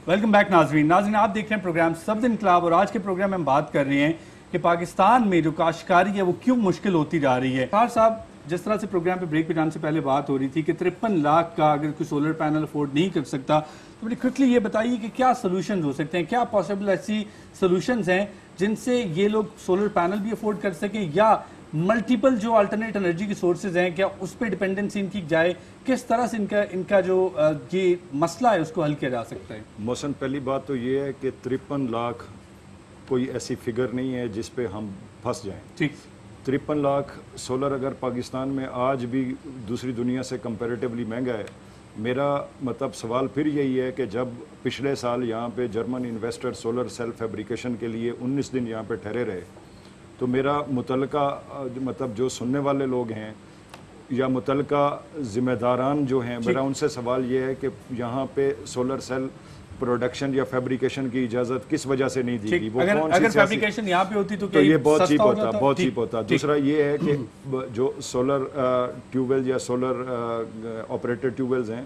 Welcome back ناظرین آپ دیکھ رہے ہیں پروگرام سبز انقلاب اور آج کے پروگرام میں ہم بات کر رہے ہیں کہ پاکستان میں جو کاشتکاری ہے وہ کیوں مشکل ہوتی جا رہی ہے۔ خار صاحب جس طرح سے پروگرام پہ بریک پہ جانے سے پہلے بات ہو رہی تھی کہ 53 لاکھ کا اگر کوئی سولر پینل افورڈ نہیں کر سکتا تو بڑی کوئکلی یہ بتائیے کہ کیا سلوشنز ہو سکتے ہیں، کیا پاسبل ایسی سلوشنز ہیں جن سے یہ لوگ سولر پینل بھی افورڈ کر سکیں یا ملٹیپل جو الٹرنیٹ انرجی کی سورسز ہیں کیا اس پہ ڈیپینڈنسی ان کی جائے، کس طرح سے ان کا جو یہ مسئلہ ہے اس کو حل کیا جا سکتا ہے؟ محسن پہلی بات تو یہ ہے کہ 53 لاکھ کوئی ایسی فگر نہیں ہے جس پہ ہم پھنس جائیں۔ ٹھیک 53 لاکھ سولر اگر پاکستان میں آج بھی دوسری دنیا سے کمپیریٹیولی مہنگا ہے، میرا مطلب سوال پھر یہی ہے کہ جب پچھلے سال یہاں پہ German investor solar cell fabrication کے لیے 19 دن یہاں پہ ٹھہرے رہے تو میرا متعلقہ مطلب جو سننے والے لوگ ہیں یا متعلقہ ذمہ داران جو ہیں، میرا ان سے سوال یہ ہے کہ یہاں پہ سولر سیل پروڈکشن یا فیبریکیشن کی اجازت کس وجہ سے نہیں دی گئی؟ وہ کون سی اگر فیبریکیشن یہاں پہ ہوتی تو یہ بہت چیپ ہوتا، بہت چیپ ہوتا۔ دوسرا یہ ہے کہ جو سولر ٹیوبویل یا سولر آپریٹڈ ٹیوبویلز ہیں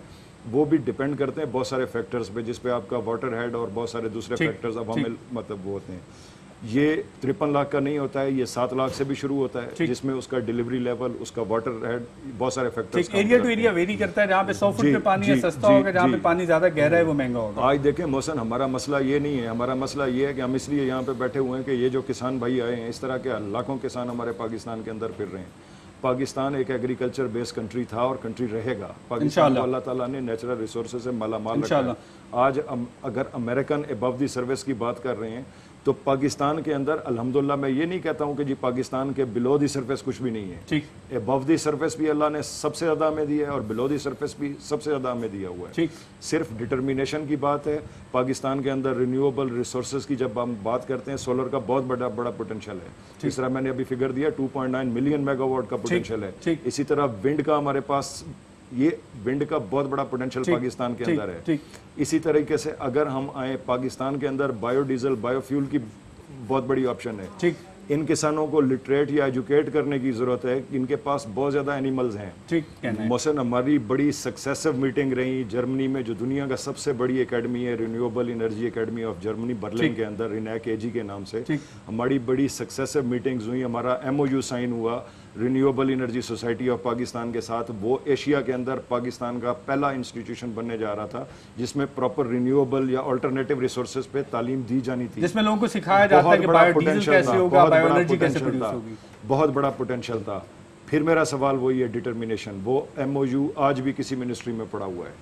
وہ بھی ڈیپینڈ کرتے ہیں بہت سارے فیکٹرز پہ، جس پہ آپ کا واٹر ہیڈ اور بہت سارے دوسرے فیکٹرز عوامل مطلب وہ ہوتے ہیں۔ یہ 53 لاکھ کا نہیں ہوتا ہے، یہ 7 لاکھ سے بھی شروع ہوتا ہے، جس میں اس کا ڈیلیوری لیول، اس کا واٹر ہیڈ، بہت سارے factors area to area vary کرتا ہے۔ جہاں پہ 100 فٹ پہ پانی ہے سستا ہوگا، جہاں پہ پانی زیادہ گہرا ہے وہ مہنگا ہوگا۔ آج دیکھیں محسن، ہمارا مسئلہ یہ نہیں ہے، ہمارا مسئلہ یہ ہے کہ ہم اس لیے یہاں پہ بیٹھے ہوئے ہیں کہ یہ جو کسان بھائی آئے ہیں، اس طرح کے لاکھوں کسان ہمارے پاکستان کے اندر پھر رہے ہیں۔ پاکستان ایک ایگریکلچر بیس کنٹری تھا اور کنٹری رہے گا۔ پاکستان کو اللہ تعالیٰ نے نیچرل ریسورسز سے مالا مال رکھا ہے۔ آج اگر امریکن ابو دی سروس کی بات کر رہے ہیں تو پاکستان کے اندر الحمدللہ میں یہ نہیں کہتا ہوں کہ جی پاکستان کے بلو دی سرفیس کچھ بھی نہیں ہے۔ ابو دی سرفیس بھی اللہ نے سب سے زیادہ ہمیں دیا ہے اور بلو دی سرفیس بھی سب سے زیادہ ہمیں دیا ہوا ہے۔ صرف ڈٹرمینیشن کی بات ہے۔ پاکستان کے اندر رینیویبل ریسورسز کی جب ہم بات کرتے ہیں، سولر کا بہت بڑا پوٹینشیل ہے۔ اس طرح میں نے ابھی فگر دیا 2.9 ملین میگا واٹ کا پوٹینشیل ہے۔ اسی طرح ونڈ کا ہمارے پاس، یہ ونڈ کا بہت بڑا پوٹینشیل پاکستان کے اندر ہے۔ اسی طریقے سے اگر ہم آئیں پاکستان کے اندر بایو ڈیزل، بایو فیول کی بہت بڑی آپشن ہے۔ ان کسانوں کو لٹریٹ یا ایجوکیٹ کرنے کی ضرورت ہے کہ ان کے پاس بہت زیادہ اینیملز ہیں۔ محسن ہماری بڑی سکسیسو میٹنگ رہی جرمنی میں، جو دنیا کا سب سے بڑی اکیڈمی ہے، renewable energy academy of Germany, Berlin کے اندر، رینیک اے جی کے نام سے ہماری بڑی سکسیسو میٹنگز ہوئی۔ ہمارا MOU سائن ہوا renewable energy society of Pakistan کے ساتھ۔ وہ ایشیا کے اندر پاکستان کا پہلا انسٹیٹیوشن بننے جا رہا تھا جس میں پراپر رینیویبل یا آلٹرنیٹیو ریسورسز پہ تعلیم دی جانی تھی، جس میں لوگوں کو سکھایا جاتا ہے کہ بایو ڈیزل کیسے ہوگا، بایو انرجی کیسے پروڈیوس ہوگی۔ بہت بڑا پوٹینشیل تھا۔ پھر میرا سوال وہی ہے ڈٹرمینیشن، وہ MOU آج بھی کسی منسٹری میں پڑا ہوا ہے۔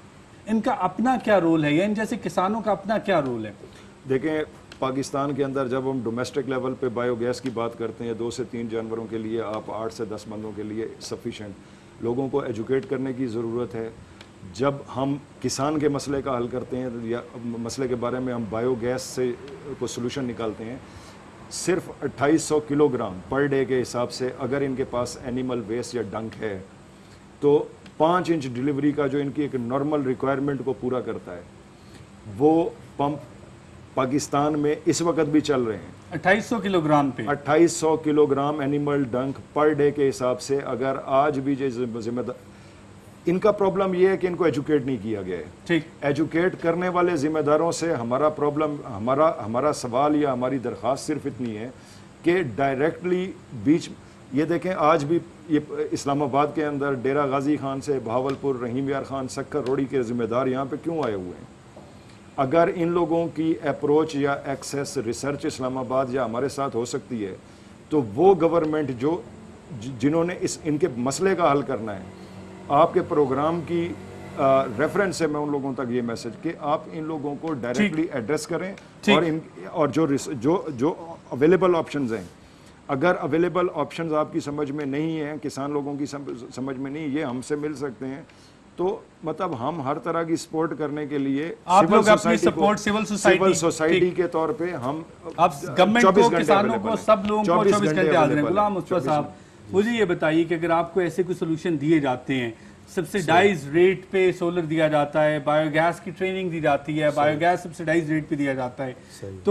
ان کا اپنا کیا رول ہے یا ان جیسے کسانوں کا اپنا کیا رول ہے؟ دیکھیں پاکستان کے اندر جب ہم ڈومیسٹک لیول پہ بایو گیس کی بات کرتے ہیں، 2 سے 3 جانوروں کے لیے آپ 8 سے 10 بندوں کے لیے سفیشینٹ، لوگوں کو ایجوکیٹ کرنے کی ضرورت ہے۔ جب ہم کسان کے مسئلے کا حل کرتے ہیں یا مسئلے کے بارے میں ہم بایو گیس سے کوئی سلوشن نکالتے ہیں، صرف 2800 کلو گرام پر ڈے کے حساب سے اگر ان کے پاس اینیمل ویسٹ یا ڈنک ہے تو 5 انچ ڈیلیوری کا جو ان کی ایک نارمل ریکوائرمنٹ کو پورا کرتا ہے، وہ پمپ پاکستان میں اس وقت بھی چل رہے ہیں 2800 کلو گرام پہ 2800 کلو گرام اینیمل ڈنک پر ڈے کے حساب سے۔ اگر آج بھی جو ذمہ دار، ان کا پرابلم یہ ہے کہ ان کو ایجوکیٹ نہیں کیا گیا ہے۔ ایجوکیٹ کرنے والے ذمہ داروں سے ہمارا پرابلم، ہمارا سوال یا ہماری درخواست صرف اتنی ہے کہ ڈائریکٹلی بیچ، یہ دیکھیں آج بھی یہ اسلام آباد کے اندر ڈیرہ غازی خان سے بہاولپور، رحیم یار خان، سکر روڑی کے ذمہ دار یہاں پہ کیوں آئے ہوئے ہیں؟ اگر ان لوگوں کی اپروچ یا ایکسیس ریسرچ اسلام آباد یا ہمارے ساتھ ہو سکتی ہے تو وہ گورنمنٹ جنہوں نے ان کے مسئلے کا حل کرنا ہے، آپ کے پروگرام کی ریفرنس سے میں ان لوگوں تک یہ میسج کہ آپ ان لوگوں کو ڈائریکٹلی ایڈریس کریں اور جو اویلیبل آپشنز ہیں، اگر اویلیبل آپشنز آپ کی سمجھ میں نہیں ہیں، کسان لوگوں کی سمجھ میں نہیں، یہ ہم سے مل سکتے ہیں، تو مطلب ہم ہر طرح کی سپورٹ کرنے کے لیے سول سوسائٹی کے طور پہ ہم گورنمنٹ کو، کسانوں کو، سب لوگوں کو 24 گھنٹے حاضر ہیں۔ غلام مصطفیٰ صاحب، مجھے یہ بتائیے کہ اگر آپ کو ایسے کوئی سولوشن دیے جاتے ہیں، سبسیڈائز ریٹ پہ سولر دیا جاتا ہے، بایو گیس کی ٹریننگ دی جاتی ہے، بایو گیس سبسیڈائز ریٹ پہ دیا جاتا ہے، تو